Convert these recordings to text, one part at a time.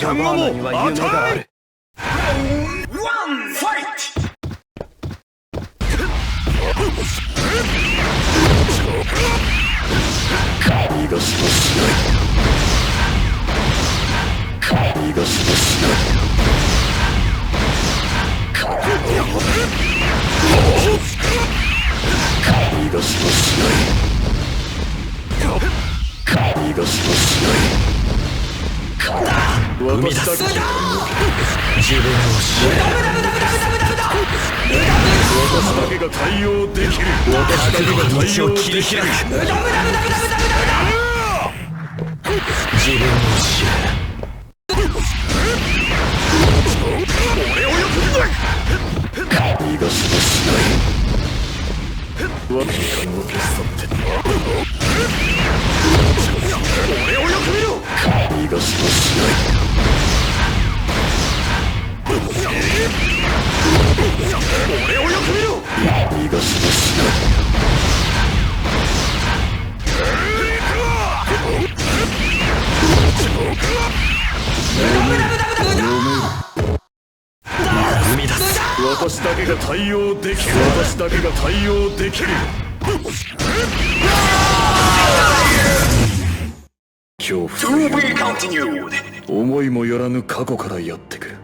ジャガーナには夢がある。逃がしもしない。逃がしもしない。逃がしもしない。逃がしもしない。生み出す自分を知る。私だけが対応できる。私だけが対応できる。自分を知る。俺をよく逃がしもしない。時間を消し去って俺をよく見ろ。逃がしもしない。俺をよく見ろ。逃がしもしない。生み出す。私だけが対応できる。私だけが対応できる。恐怖と思いもよらぬ過去からやってくる。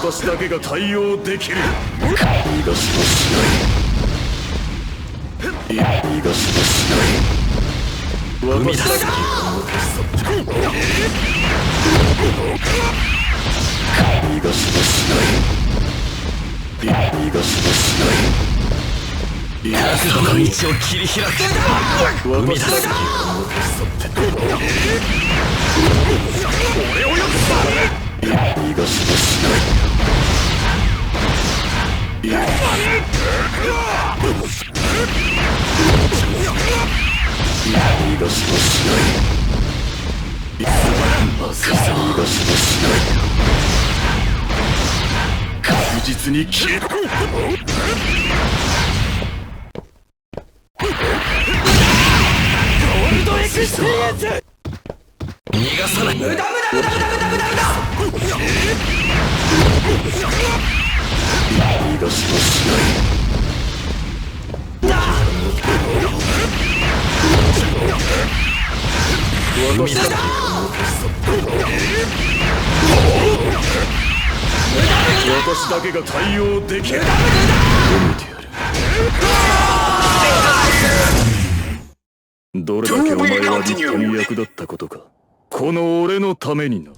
私だけが対応できる。逃がしもしない。逃がしもしない。生み出す。逃がしもしない。逃がしもしない。覚悟の道を切り開く。生み出す。俺をよく逃がしもしない。逃がしもしない。逃がしもしない。確実に消える。逃がさない。逃がしもしない。私だけが対応できる。褒めてやる。どれだけお前は立派に役立ったことか。この俺のためにな。